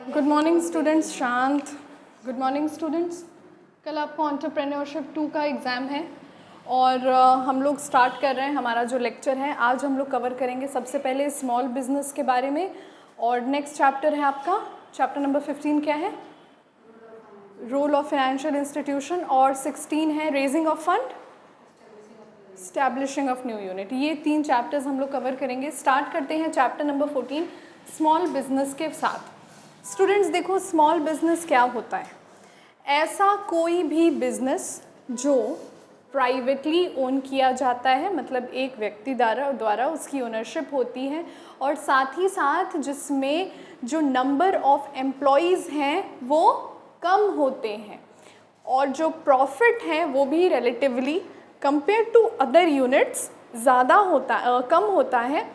Good morning students. शांत। Good morning students. कल आपको एंटरप्रेन्योरशिप 2 का एग्ज़ाम है और हम लोग स्टार्ट कर रहे हैं हमारा जो लेक्चर है। आज हम लोग कवर करेंगे सबसे पहले स्मॉल बिजनेस के बारे में और नेक्स्ट चैप्टर है आपका चैप्टर नंबर 15 क्या है, रोल ऑफ फाइनेंशियल इंस्टीट्यूशन, और 16 है raising of fund, establishing of new unit. ये 3 चैप्टर्स हम लोग कवर करेंगे। स्टार्ट करते हैं चैप्टर नंबर 14 स्मॉल बिजनेस के साथ। स्टूडेंट्स देखो, स्मॉल बिजनेस क्या होता है? ऐसा कोई भी बिजनेस जो प्राइवेटली ओन किया जाता है, मतलब एक व्यक्ति द्वारा उसकी ओनरशिप होती है, और साथ ही साथ जिसमें जो नंबर ऑफ एम्प्लॉयज़ हैं वो कम होते हैं और जो प्रॉफिट है वो भी relatively compare to other units कम होता है।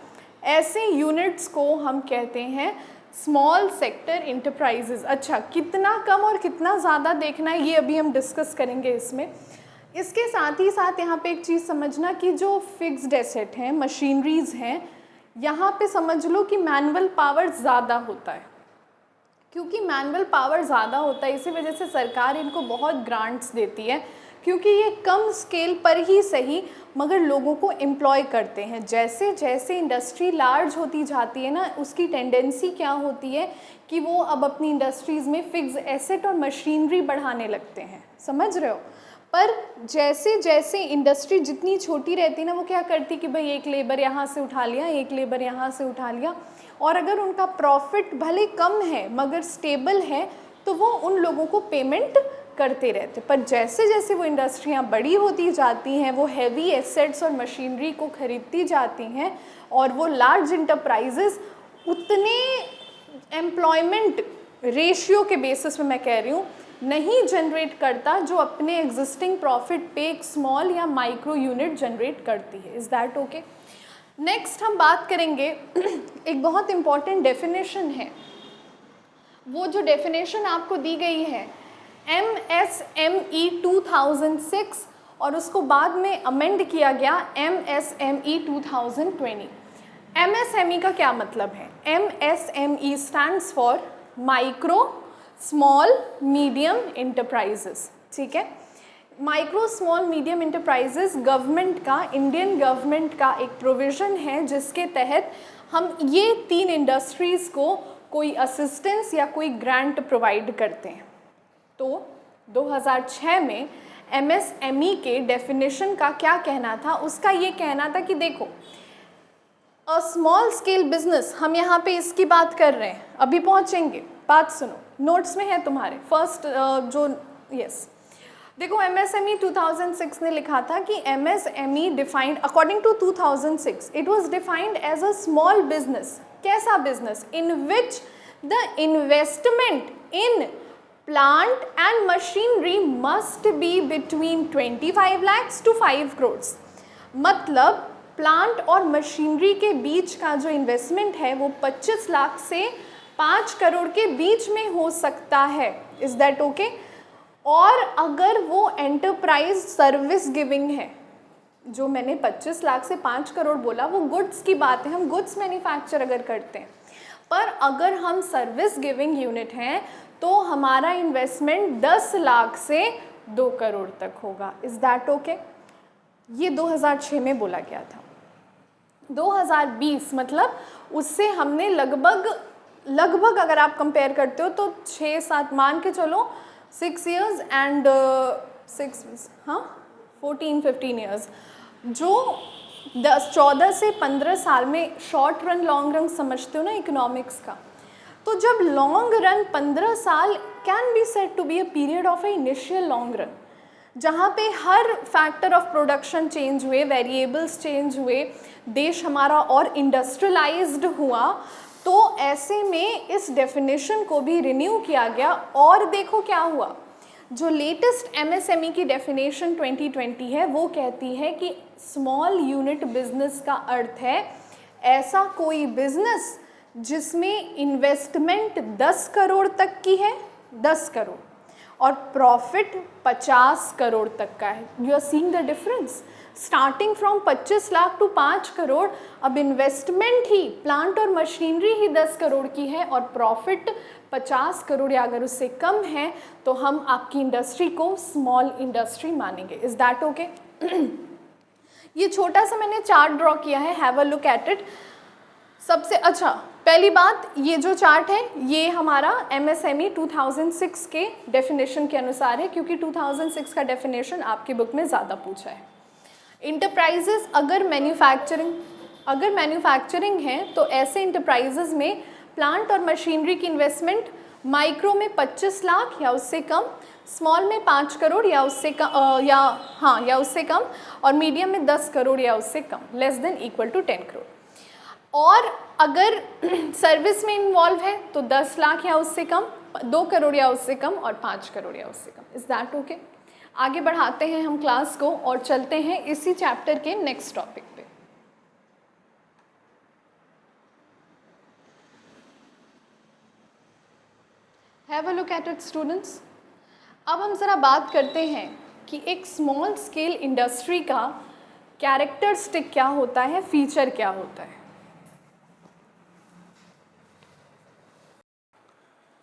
ऐसे यूनिट्स को हम कहते हैं स्मॉल सेक्टर इंटरप्राइजेज। अच्छा, कितना कम और कितना ज़्यादा देखना है ये अभी हम डिस्कस करेंगे इसमें। इसके साथ ही साथ यहाँ पे एक चीज़ समझना कि जो फिक्स्ड एसेट हैं, मशीनरीज हैं, यहाँ पे समझ लो कि मैनुअल पावर ज़्यादा होता है। क्योंकि मैनुअल पावर ज़्यादा होता है इसी वजह से सरकार इनको बहुत ग्रांट्स देती है, क्योंकि ये कम स्केल पर ही सही मगर लोगों को एम्प्लॉय करते हैं। जैसे जैसे इंडस्ट्री लार्ज होती जाती है ना, उसकी टेंडेंसी क्या होती है कि वो अब अपनी इंडस्ट्रीज़ में फिक्स एसेट और मशीनरी बढ़ाने लगते हैं, समझ रहे हो। पर जैसे जैसे इंडस्ट्री जितनी छोटी रहती है ना, वो क्या करती कि भाई एक लेबर यहाँ से उठा लिया, एक लेबर यहाँ से उठा लिया, और अगर उनका प्रॉफिट भले कम है मगर स्टेबल है तो वो उन लोगों को पेमेंट करते रहते। पर जैसे जैसे वो इंडस्ट्रियाँ बड़ी होती जाती हैं, वो हैवी एसेट्स और मशीनरी को खरीदती जाती हैं और वो लार्ज इंटरप्राइजेस उतने एम्प्लॉयमेंट रेशियो के बेसिस पे मैं कह रही हूँ नहीं जनरेट करता जो अपने एग्जिस्टिंग प्रॉफिट पे एक स्मॉल या माइक्रो यूनिट जनरेट करती है। Is that okay? नेक्स्ट हम बात करेंगे एक बहुत इम्पॉर्टेंट डेफिनेशन है। वो जो डेफिनेशन आपको दी गई है MSME 2006 और उसको बाद में अमेंड किया गया MSME 2020। MSME का क्या मतलब है? MSME stands for micro small medium enterprises. ठीक है, micro small medium enterprises government का, इंडियन गवर्नमेंट का एक प्रोविज़न है जिसके तहत हम ये 3 इंडस्ट्रीज़ को कोई असिस्टेंस या कोई ग्रांट प्रोवाइड करते हैं। तो 2006 में MSME के डेफिनेशन का क्या कहना था? उसका ये कहना था कि देखो, अ स्मॉल स्केल बिजनेस, हम यहाँ पे इसकी बात कर रहे हैं, अभी पहुँचेंगे, बात सुनो, नोट्स में है तुम्हारे फर्स्ट यस। देखो MSME 2006 ने लिखा था कि MSME defined according to 2006 it was defined as a small business. कैसा business? In which the investment in plant and machinery must be between 25 lakhs to 5 crores। मतलब प्लांट और मशीनरी के बीच का जो इन्वेस्टमेंट है वो 25 लाख से 5 करोड़ के बीच में हो सकता है। Is that okay? और अगर वो एंटरप्राइज सर्विस गिविंग है, जो मैंने 25 लाख से 5 करोड़ बोला वो गुड्स की बात है, हम गुड्स मैन्युफैक्चर अगर करते हैं, पर अगर हम सर्विस गिविंग यूनिट हैं तो हमारा इन्वेस्टमेंट 10 लाख से 2 करोड़ तक होगा। Is that okay? ये 2006 में बोला गया था। 2020 मतलब उससे हमने लगभग अगर आप कंपेयर करते हो तो 6-7 मान के चलो 6 years एंड 14-15 years, जो 14 से 15 साल में शॉर्ट रन लॉन्ग रन समझते हो ना इकोनॉमिक्स का। तो जब लॉन्ग रन 15 साल can be said to be a period of a initial long run, जहाँ पे हर फैक्टर ऑफ प्रोडक्शन चेंज हुए, वेरिएबल्स चेंज हुए, देश हमारा और इंडस्ट्रियलाइज्ड हुआ, तो ऐसे में इस डेफिनेशन को भी रिन्यू किया गया। और देखो क्या हुआ, जो लेटेस्ट MSME की डेफिनेशन 2020 है वो कहती है कि स्मॉल यूनिट बिजनेस का अर्थ है ऐसा कोई बिजनेस जिसमें इन्वेस्टमेंट 10 करोड़ तक की है, 10 करोड़, और प्रॉफिट 50 करोड़ तक का है। You are seeing the difference, starting from 25 lakh to 5 crore. अब इन्वेस्टमेंट ही, प्लांट और मशीनरी ही 10 करोड़ की है और प्रॉफिट 50 करोड़ या अगर उससे कम है तो हम आपकी इंडस्ट्री को स्मॉल इंडस्ट्री मानेंगे। Is that okay? ये छोटा सा मैंने चार्ट ड्रॉ किया है, have a look at it. सबसे अच्छा, पहली बात, ये जो चार्ट है ये हमारा MSME 2006 के डेफिनेशन के अनुसार है, क्योंकि 2006 का डेफिनेशन आपकी बुक में ज़्यादा पूछा है। इंटरप्राइजेस अगर मैन्युफैक्चरिंग है तो ऐसे इंटरप्राइजेस में प्लांट और मशीनरी की इन्वेस्टमेंट माइक्रो में 25 लाख या उससे कम, स्मॉल में 5 करोड़ या उससे कम या उससे कम, और मीडियम में 10 करोड़ या उससे कम, less than equal to 10 crore. और अगर सर्विस में इन्वॉल्व है तो 10 लाख या उससे कम, 2 करोड़ या उससे कम और 5 करोड़ या उससे कम। Is that okay? आगे बढ़ाते हैं हम क्लास को और चलते हैं इसी चैप्टर के नेक्स्ट टॉपिक पे। Have a look at it students. अब हम ज़रा बात करते हैं कि एक स्मॉल स्केल इंडस्ट्री का कैरेक्टरिस्टिक क्या होता है, फीचर क्या होता है।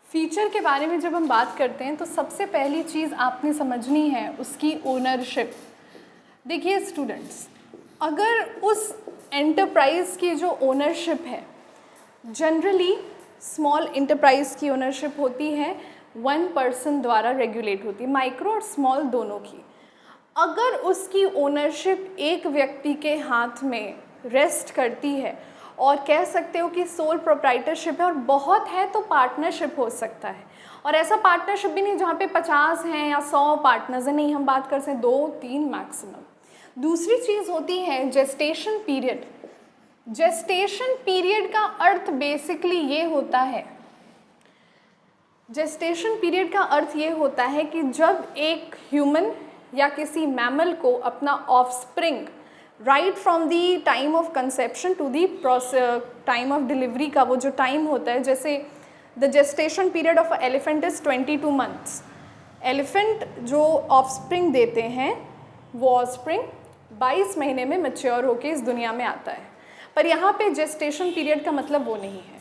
फीचर के बारे में जब हम बात करते हैं तो सबसे पहली चीज़ आपने समझनी है उसकी ओनरशिप। देखिए स्टूडेंट्स, अगर उस एंटरप्राइज की जो ओनरशिप है, जनरली स्मॉल इंटरप्राइज की ओनरशिप होती है 1 पर्सन द्वारा रेगुलेट होती है, माइक्रो और स्मॉल दोनों की। अगर उसकी ओनरशिप एक व्यक्ति के हाथ में रेस्ट करती है और कह सकते हो कि सोल प्रोप्राइटरशिप है, और बहुत है तो पार्टनरशिप हो सकता है, और ऐसा पार्टनरशिप भी नहीं जहाँ पे 50 हैं या 100 पार्टनर्स हैं, नहीं, हम बात कर सकते हैं 2-3 मैक्सिमम। दूसरी चीज़ होती है जेस्टेशन पीरियड। जेस्टेशन पीरियड का अर्थ बेसिकली ये होता है, जेस्टेशन पीरियड का अर्थ ये होता है कि जब एक ह्यूमन या किसी मैमल को अपना offspring right from the time of conception to the time of delivery का वो जो टाइम होता है, जैसे the gestation period of elephant is 22 months. Elephant जो ऑफस्प्रिंग देते हैं वो ऑफस्प्रिंग 22 महीने में मैच्योर होके इस दुनिया में आता है। पर यहाँ पे जेस्टेशन पीरियड का मतलब वो नहीं है।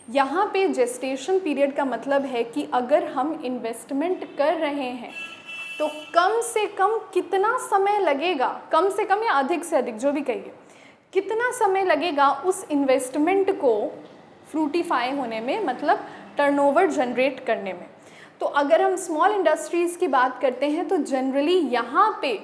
यहाँ पे जेस्टेशन पीरियड का मतलब है कि अगर हम इन्वेस्टमेंट कर रहे हैं तो कम से कम कितना समय लगेगा, कम से कम या अधिक से अधिक जो भी कहिए, कितना समय लगेगा उस इन्वेस्टमेंट को फ्रूटिफाई होने में, मतलब टर्नओवर जनरेट करने में। तो अगर हम स्मॉल इंडस्ट्रीज़ की बात करते हैं तो जनरली यहाँ पे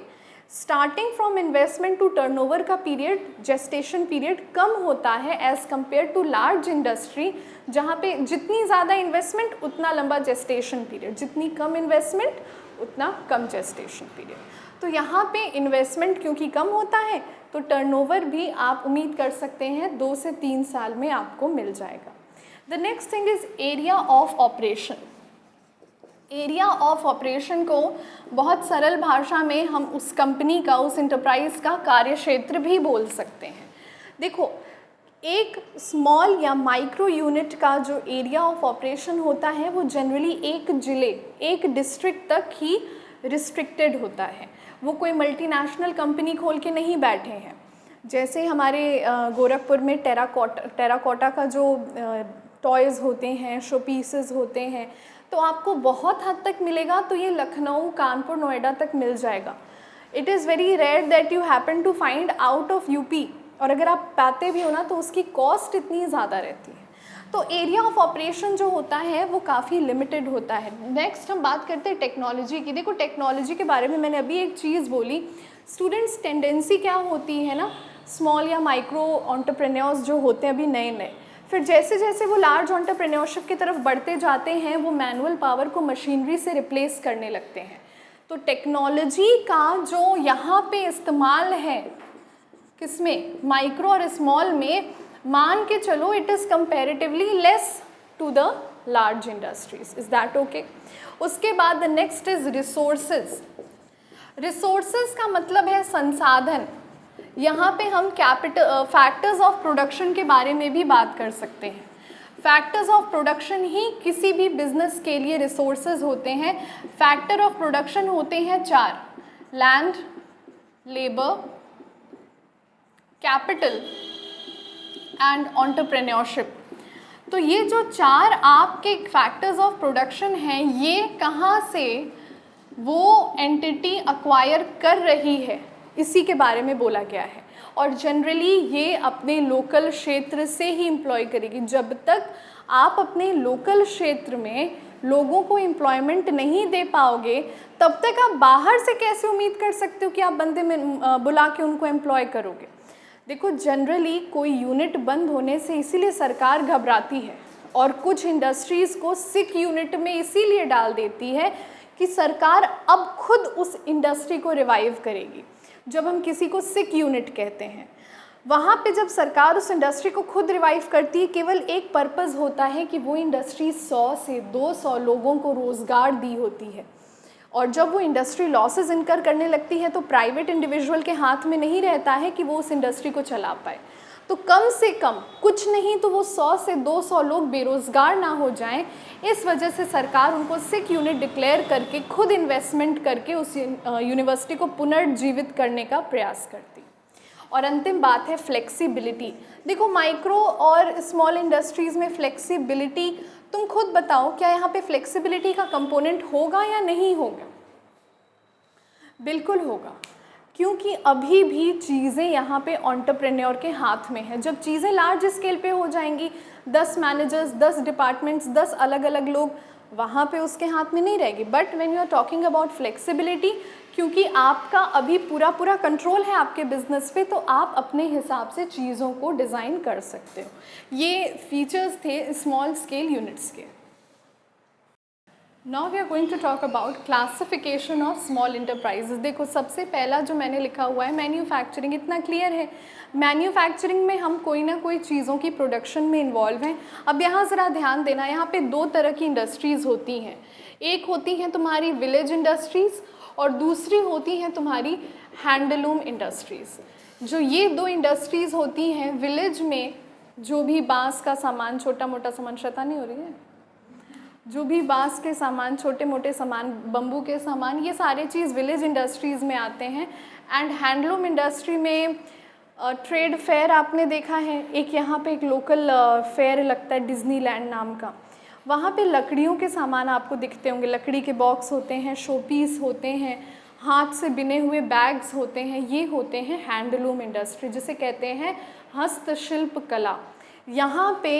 starting from investment to turnover का पीरियड, जेस्टेशन पीरियड कम होता है as compare to large industry, जहाँ पे जितनी ज़्यादा इन्वेस्टमेंट उतना लंबा जेस्टेशन पीरियड, जितनी कम इन्वेस्टमेंट उतना कम जेस्टेशन पीरियड। तो यहाँ पे इन्वेस्टमेंट क्योंकि कम होता है तो टर्नओवर भी आप उम्मीद कर सकते हैं 2 से 3 साल में आपको मिल जाएगा। The next thing is area of operation. Area of operation को बहुत सरल भाषा में हम उस कंपनी का, उस इंटरप्राइज का कार्यक्षेत्र भी बोल सकते हैं। देखो, एक स्मॉल या माइक्रो यूनिट का जो एरिया ऑफ ऑपरेशन होता है वो जनरली एक जिले, एक डिस्ट्रिक्ट तक ही रिस्ट्रिक्टेड होता है। वो कोई मल्टीनेशनल कंपनी खोल के नहीं बैठे हैं। जैसे हमारे गोरखपुर में टेराकोटा का जो टॉयज़ होते हैं, शो पीसेस होते हैं, तो आपको बहुत हद तक मिलेगा, तो ये लखनऊ, कानपुर, नोएडा तक मिल जाएगा। It is very rare that you happen to find out of UP, और अगर आप पाते भी हो ना तो उसकी कॉस्ट इतनी ज़्यादा रहती है। तो एरिया ऑफ ऑपरेशन जो होता है वो काफ़ी लिमिटेड होता है। नेक्स्ट हम बात करते हैं टेक्नोलॉजी की। देखो, टेक्नोलॉजी के बारे में मैंने अभी एक चीज़ बोली, स्टूडेंट्स, टेंडेंसी क्या होती है ना, स्मॉल या माइक्रो एंटरप्रेन्योर्स जो होते हैं अभी नए नए, फिर जैसे जैसे वो लार्ज एंटरप्रेन्योरशिप की तरफ बढ़ते जाते हैं वो मैनुअल पावर को मशीनरी से रिप्लेस करने लगते हैं। तो टेक्नोलॉजी का जो यहाँ पे इस्तेमाल है किसमें, माइक्रो और स्मॉल में, मान के चलो it is comparatively less to the large industries. Is that okay? उसके बाद the next is resources. Resources का मतलब है संसाधन। यहाँ पे हम फैक्टर्स ऑफ प्रोडक्शन के बारे में भी बात कर सकते हैं। फैक्टर्स ऑफ प्रोडक्शन ही किसी भी बिजनेस के लिए रिसोर्सेज होते हैं। फैक्टर ऑफ प्रोडक्शन होते हैं 4: land, labour, capital and entrepreneurship. तो ये जो 4 आपके फैक्टर्स ऑफ प्रोडक्शन हैं, ये कहाँ से वो एंटिटी अक्वायर कर रही है, इसी के बारे में बोला गया है। और जनरली ये अपने लोकल क्षेत्र से ही एम्प्लॉय करेगी। जब तक आप अपने लोकल क्षेत्र में लोगों को एम्प्लॉयमेंट नहीं दे पाओगे, तब तक आप बाहर से कैसे उम्मीद कर सकते हो कि आप बंदे में बुला के उनको एम्प्लॉय करोगे। देखो, जनरली कोई यूनिट बंद होने से इसीलिए सरकार घबराती है और कुछ इंडस्ट्रीज़ को सिक यूनिट में इसीलिए डाल देती है कि सरकार अब खुद उस इंडस्ट्री को रिवाइव करेगी। जब हम किसी को सिक यूनिट कहते हैं, वहाँ पे जब सरकार उस इंडस्ट्री को खुद रिवाइव करती है, केवल एक पर्पज़ होता है कि वो इंडस्ट्री 100 से 200 लोगों को रोज़गार दी होती है। और जब वो इंडस्ट्री लॉसेस इनकर करने लगती है तो प्राइवेट इंडिविजुअल के हाथ में नहीं रहता है कि वो उस इंडस्ट्री को चला पाए। तो कम से कम कुछ नहीं तो वो 100 से 200 लोग बेरोज़गार ना हो जाएं, इस वजह से सरकार उनको सिक यूनिट डिक्लेयर करके खुद इन्वेस्टमेंट करके उस यूनिवर्सिटी को पुनर्जीवित करने का प्रयास करती। और अंतिम बात है फ्लेक्सिबिलिटी। देखो, माइक्रो और स्मॉल इंडस्ट्रीज़ में फ्लेक्सिबिलिटी, तुम खुद बताओ, क्या यहाँ पे फ्लेक्सिबिलिटी का कंपोनेंट होगा या नहीं होगा? बिल्कुल होगा, क्योंकि अभी भी चीज़ें यहाँ पे एंटरप्रेन्योर के हाथ में है। जब चीज़ें लार्ज स्केल पे हो जाएंगी, 10 मैनेजर्स, 10 डिपार्टमेंट्स, 10 अलग अलग लोग, वहाँ पे उसके हाथ में नहीं रहेगी। But when you are talking about flexibility, क्योंकि आपका अभी पूरा कंट्रोल है आपके बिजनेस पे, तो आप अपने हिसाब से चीज़ों को डिज़ाइन कर सकते हो। ये फीचर्स थे स्मॉल स्केल यूनिट्स के। Now we are going to talk about classification of small enterprises. देखो, सबसे पहला जो मैंने लिखा हुआ है मैन्युफैक्चरिंग, इतना क्लियर है। मैन्युफैक्चरिंग में हम कोई ना कोई चीज़ों की प्रोडक्शन में इन्वॉल्व हैं। अब यहाँ ज़रा ध्यान देना, यहाँ पे 2 तरह की इंडस्ट्रीज़ होती हैं। एक होती हैं तुम्हारी विलेज इंडस्ट्रीज़ और दूसरी होती हैं तुम्हारी हैंडलूम इंडस्ट्रीज़। जो ये 2 इंडस्ट्रीज़ होती हैं, विलेज में जो भी बांस का सामान, छोटा मोटा सामान, शैतानी हो रही है, जो भी बांस के सामान, छोटे मोटे सामान, बम्बू के सामान, ये सारे चीज़ विलेज इंडस्ट्रीज़ में आते हैं। एंड हैंडलूम इंडस्ट्री में ट्रेड फेयर आपने देखा है, एक यहाँ पे एक लोकल फेयर लगता है डिज्नीलैंड नाम का, वहाँ पे लकड़ियों के सामान आपको दिखते होंगे। लकड़ी के बॉक्स होते हैं, शोपीस होते हैं, हाथ से बिने हुए बैग्स होते हैं, ये होते हैं हैंडलूम इंडस्ट्री, जिसे कहते हैं हस्तशिल्प कला। यहाँ पे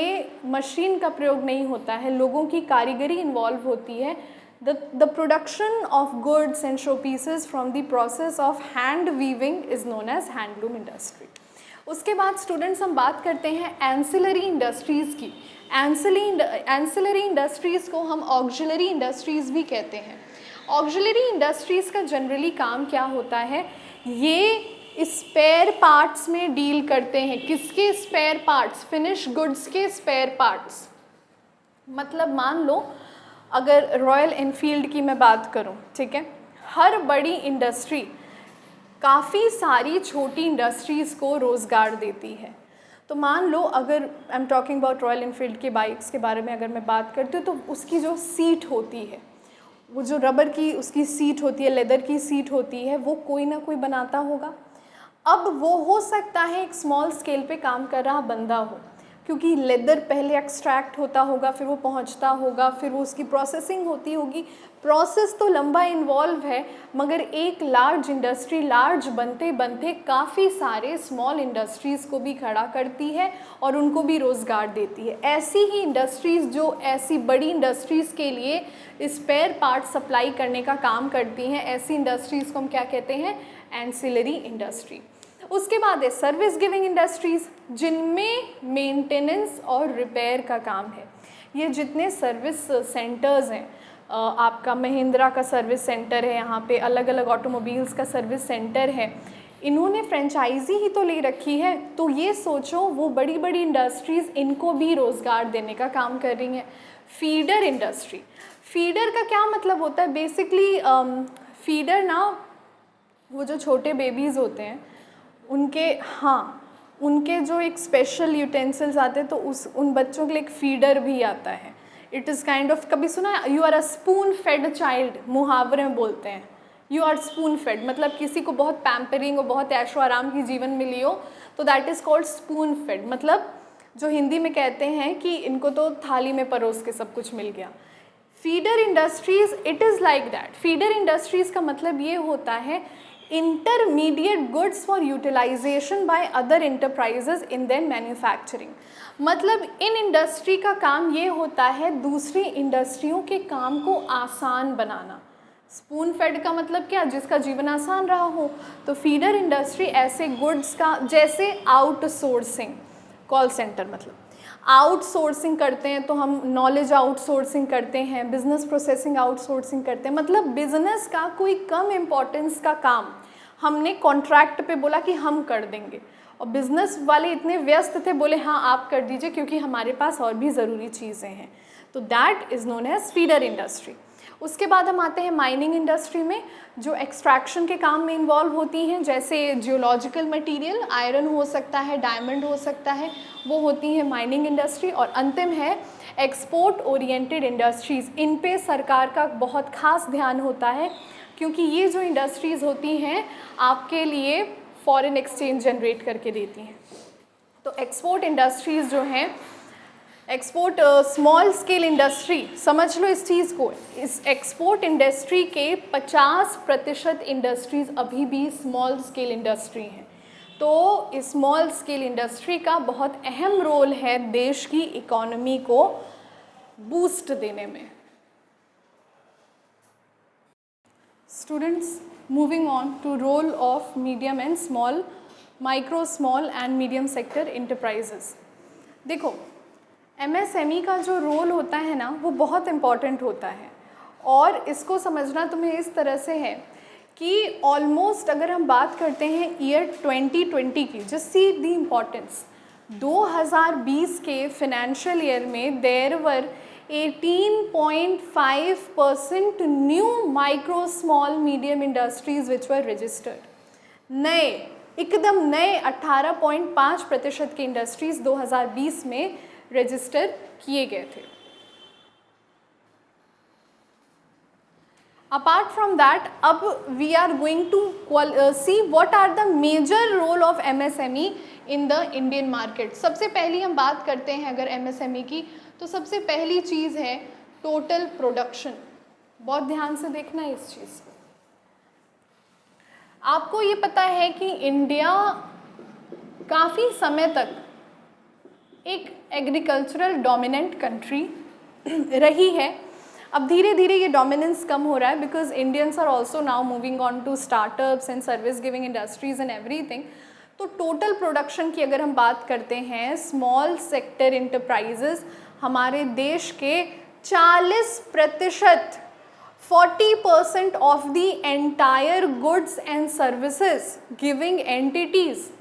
मशीन का प्रयोग नहीं होता है, लोगों की कारीगरी इन्वॉल्व होती है। The production of goods and show pieces from the process of hand weaving is known as handloom industry. उसके बाद स्टूडेंट्स हम बात करते हैं एंसिलरी इंडस्ट्रीज़ की। एंसिलरी इंडस्ट्रीज़ को हम ऑक्सिलरी इंडस्ट्रीज़ भी कहते हैं। ऑक्सिलरी इंडस्ट्रीज़ का जनरली काम क्या होता है, ये स्पेयर पार्ट्स में डील करते हैं। किसके स्पेयर पार्ट्स? फिनिश गुड्स के स्पेयर पार्ट्स। मतलब मान लो अगर रॉयल एनफील्ड की मैं बात करूं, ठीक है, हर बड़ी इंडस्ट्री काफ़ी सारी छोटी इंडस्ट्रीज़ को रोज़गार देती है। तो मान लो अगर I am talking about royal Enfield के बाइक्स के बारे में अगर मैं बात करती हूँ, तो उसकी जो सीट होती है, वो जो रबर की उसकी सीट होती है, लेदर की सीट होती है, वो कोई ना कोई बनाता होगा। अब वो हो सकता है एक स्मॉल स्केल पे काम कर रहा बंदा हो, क्योंकि लेदर पहले एक्सट्रैक्ट होता होगा, फिर वो पहुंचता होगा, फिर वो उसकी प्रोसेसिंग होती होगी। प्रोसेस तो लंबा इन्वॉल्व है, मगर एक लार्ज इंडस्ट्री लार्ज बनते बनते काफ़ी सारे स्मॉल इंडस्ट्रीज़ को भी खड़ा करती है और उनको भी रोज़गार देती है। ऐसी ही इंडस्ट्रीज़ जो ऐसी बड़ी इंडस्ट्रीज़ के लिए स्पेयर पार्ट सप्लाई करने का काम करती हैं, ऐसी इंडस्ट्रीज़ को हम क्या कहते हैं? Ancillary industry. उसके बाद है सर्विस गिविंग इंडस्ट्रीज़, जिनमें मेंटेनेंस और रिपेयर का काम है। ये जितने सर्विस सेंटर्स हैं, आपका महिंद्रा का सर्विस सेंटर है, यहाँ पे अलग अलग ऑटोमोबाइल्स का सर्विस सेंटर है, इन्होंने फ्रेंचाइजी ही तो ले रखी है। तो ये सोचो वो बड़ी बड़ी इंडस्ट्रीज़ इनको भी रोज़गार देने का काम कर रही हैं। फीडर इंडस्ट्री, फीडर का क्या मतलब होता है? बेसिकली फीडर ना, वो जो छोटे बेबीज़ होते हैं उनके, हाँ, उनके जो एक स्पेशल यूटेंसिल्स आते हैं, तो उन बच्चों के लिए एक फीडर भी आता है। इट इज़ काइंड ऑफ, कभी सुना you are a spoon fed child, मुहावरे में बोलते हैं यू आर स्पून फेड, मतलब किसी को बहुत पैम्परिंग और बहुत ऐशो आराम की जीवन मिली हो तो that is called spoon fed, मतलब जो हिंदी में कहते हैं कि इनको तो थाली में परोस के सब कुछ मिल गया। Feeder industries, it is like that. Feeder industries का मतलब ये होता है intermediate goods for utilisation by other enterprises in their manufacturing. मतलब इन इंडस्ट्री का काम ये होता है दूसरी इंडस्ट्रियों के काम को आसान बनाना। स्पून फेड का मतलब क्या, जिसका जीवन आसान रहा हो। तो फीडर इंडस्ट्री ऐसे गुड्स का, जैसे आउटसोर्सिंग, कॉल सेंटर मतलब आउटसोर्सिंग करते हैं, तो हम नॉलेज आउटसोर्सिंग करते हैं, बिजनेस प्रोसेसिंग आउटसोर्सिंग करते हैं। मतलब बिजनेस का कोई कम इम्पोर्टेंस का काम हमने कॉन्ट्रैक्ट पे बोला कि हम कर देंगे, और बिजनेस वाले इतने व्यस्त थे, बोले हाँ आप कर दीजिए क्योंकि हमारे पास और भी ज़रूरी चीज़ें हैं। तो that is known as feeder industry. उसके बाद हम आते हैं माइनिंग इंडस्ट्री में, जो एक्सट्रैक्शन के काम में इन्वॉल्व होती हैं, जैसे जियोलॉजिकल मटेरियल, आयरन हो सकता है, डायमंड हो सकता है, वो होती है माइनिंग इंडस्ट्री। और अंतिम है एक्सपोर्ट ओरिएंटेड इंडस्ट्रीज़। इन पे सरकार का बहुत खास ध्यान होता है क्योंकि ये जो इंडस्ट्रीज़ होती हैं आपके लिए फॉरेन एक्सचेंज जनरेट करके देती हैं। तो एक्सपोर्ट इंडस्ट्रीज़ जो हैं, एक्सपोर्ट स्मॉल स्केल इंडस्ट्री, समझ लो इस चीज़ को, इस एक्सपोर्ट इंडस्ट्री के 50% इंडस्ट्रीज़ अभी भी स्मॉल स्केल इंडस्ट्री हैं। तो स्मॉल स्केल इंडस्ट्री का बहुत अहम रोल है देश की इकोनॉमी को बूस्ट देने में। Students, moving on to role of medium and small, micro small and medium sector enterprises. देखो, एमएसएमई का जो रोल होता है ना, वो बहुत इम्पॉर्टेंट होता है, और इसको समझना तुम्हें इस तरह से है कि ऑलमोस्ट अगर हम बात करते हैं ईयर 2020 की, जस्ट सी द इम्पॉर्टेंस, 2020 के फाइनेंशियल ईयर में there were 18.5% new micro small medium industries which were registered. नए, एकदम नए 18.5% के इंडस्ट्रीज 2020 में रजिस्टर किए गए थे। अपार्ट फ्रॉम दैट, अब we are going to see what are the major role of MSME in the Indian market. सबसे पहली हम बात करते हैं अगर एमएसएमई की, तो सबसे पहली चीज़ है टोटल प्रोडक्शन। बहुत ध्यान से देखना है इस चीज़ को। आपको ये पता है कि इंडिया काफ़ी समय तक एक एग्रीकल्चरल डोमिनेंट कंट्री रही है। अब धीरे धीरे ये डोमिनेंस कम हो रहा है because Indians are also now moving on to startups and service giving industries and everything. तो टोटल प्रोडक्शन की अगर हम बात करते हैं, स्मॉल सेक्टर इंटरप्राइजेज हमारे देश के 40%, 40% of the entire goods and services giving entities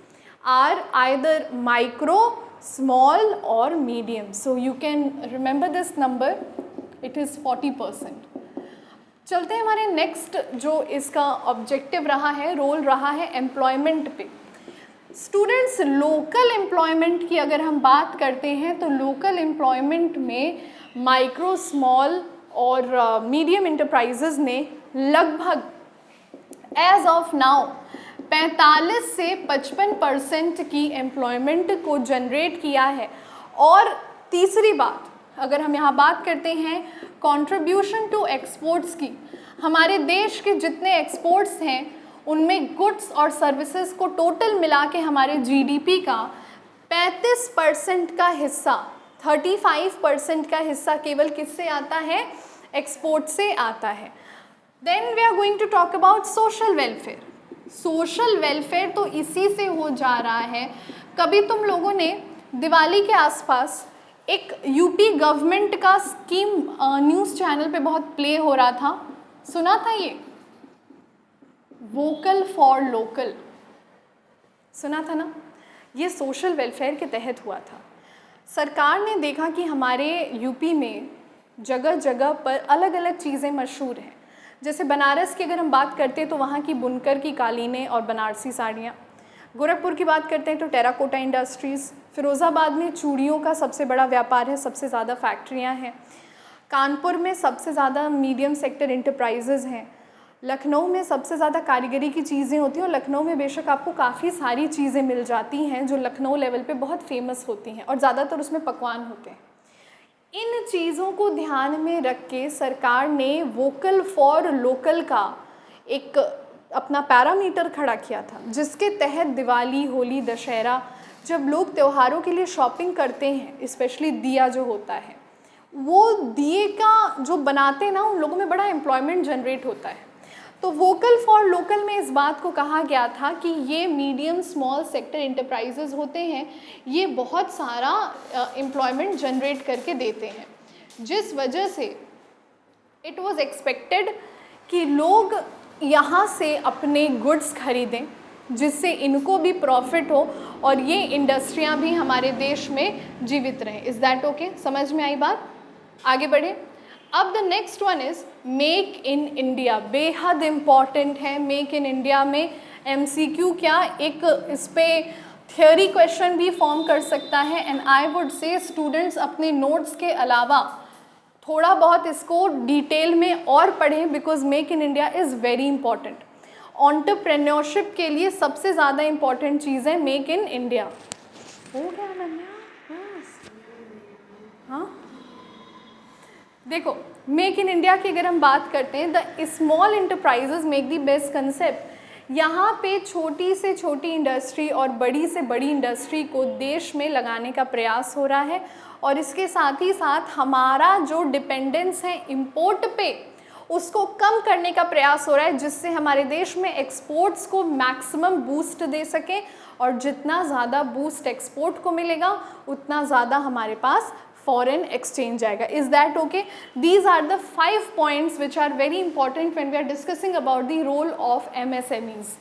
are either micro, small or medium. So you can remember this number, it is 40%. चलते हैं हमारे नेक्स्ट, जो इसका ऑब्जेक्टिव रहा है, रोल रहा है एम्प्लॉयमेंट पे। स्टूडेंट्स, लोकल एम्प्लॉयमेंट की अगर हम बात करते हैं तो लोकल एम्प्लॉयमेंट में माइक्रो, स्मॉल और मीडियम इंटरप्राइजेज ने लगभग एज ऑफ नाउ 45 से 55% की एम्प्लॉयमेंट को जनरेट किया है। और तीसरी बात, अगर हम यहाँ बात करते हैं कंट्रीब्यूशन टू एक्सपोर्ट्स की, हमारे देश के जितने एक्सपोर्ट्स हैं उनमें गुड्स और सर्विसेज को टोटल मिला के हमारे जीडीपी का 35% का हिस्सा, 35% का हिस्सा केवल किससे आता है, एक्सपोर्ट से आता है। Then we are going to talk about social welfare. Social welfare तो इसी से हो जा रहा है। कभी तुम लोगों ने दिवाली के आसपास एक यूपी गवर्नमेंट का स्कीम न्यूज़ चैनल पे बहुत प्ले हो रहा था, सुना था ये, वोकल फॉर लोकल, सुना था ना? ये सोशल वेलफेयर के तहत हुआ था। सरकार ने देखा कि हमारे यूपी में जगह जगह पर अलग अलग चीज़ें मशहूर हैं। जैसे बनारस की अगर हम बात करते हैं तो वहाँ की बुनकर की कालीनें और बनारसी साड़ियाँ, गोरखपुर की बात करते हैं तो टेराकोटा इंडस्ट्रीज़, फिरोज़ाबाद में चूड़ियों का सबसे बड़ा व्यापार है, सबसे ज़्यादा फैक्ट्रियाँ हैं, कानपुर में सबसे ज़्यादा मीडियम सेक्टर इंटरप्राइजेज़ हैं, लखनऊ में सबसे ज़्यादा कारीगरी की चीज़ें होती हैं और लखनऊ में बेशक आपको काफ़ी सारी चीज़ें मिल जाती हैं जो लखनऊ लेवल पे बहुत फेमस होती हैं और ज़्यादातर उसमें पकवान होते हैं। इन चीज़ों को ध्यान में रख के सरकार ने वोकल फॉर लोकल का एक अपना पैरामीटर खड़ा किया था, जिसके तहत दिवाली, होली, दशहरा जब लोग त्योहारों के लिए शॉपिंग करते हैं, स्पेशली दिया जो होता है, वो दिए का जो बनाते हैं ना, उन लोगों में बड़ा एम्प्लॉयमेंट जनरेट होता है। तो वोकल फॉर लोकल में इस बात को कहा गया था कि ये मीडियम स्मॉल सेक्टर इंटरप्राइजेज़ होते हैं, ये बहुत सारा एम्प्लॉयमेंट जनरेट करके देते हैं, जिस वजह से इट वाज एक्सपेक्टेड कि लोग यहाँ से अपने गुड्स खरीदें, जिससे इनको भी प्रॉफिट हो और ये इंडस्ट्रियाँ भी हमारे देश में जीवित रहें। Is that okay? समझ में आई बात? आगे बढ़े। अब the next one is make in India. बेहद इम्पॉर्टेंट है मेक इन इंडिया में MCQ क्या एक इस पर थियोरी क्वेश्चन भी फॉर्म कर सकता है। And I would say students अपने नोट्स के अलावा थोड़ा बहुत इसको डिटेल में और पढ़ें, because make in India is very important. Entrepreneurship के लिए सबसे ज़्यादा इम्पॉर्टेंट चीज़ है मेक इन इंडिया। हो गया अनन्या? हाँ, देखो मेक इन इंडिया की अगर हम बात करते हैं, the small enterprises make the best concept. यहाँ पे छोटी से छोटी इंडस्ट्री और बड़ी से बड़ी इंडस्ट्री को देश में लगाने का प्रयास हो रहा है और इसके साथ ही साथ हमारा जो डिपेंडेंस है इंपोर्ट पे, उसको कम करने का प्रयास हो रहा है, जिससे हमारे देश में एक्सपोर्ट्स को मैक्सिमम बूस्ट दे सकें और जितना ज़्यादा बूस्ट एक्सपोर्ट को मिलेगा उतना ज़्यादा हमारे पास foreign exchange आएगा। Is that okay? These are the 5 points which are very important when we are discussing about the role of MSMEs.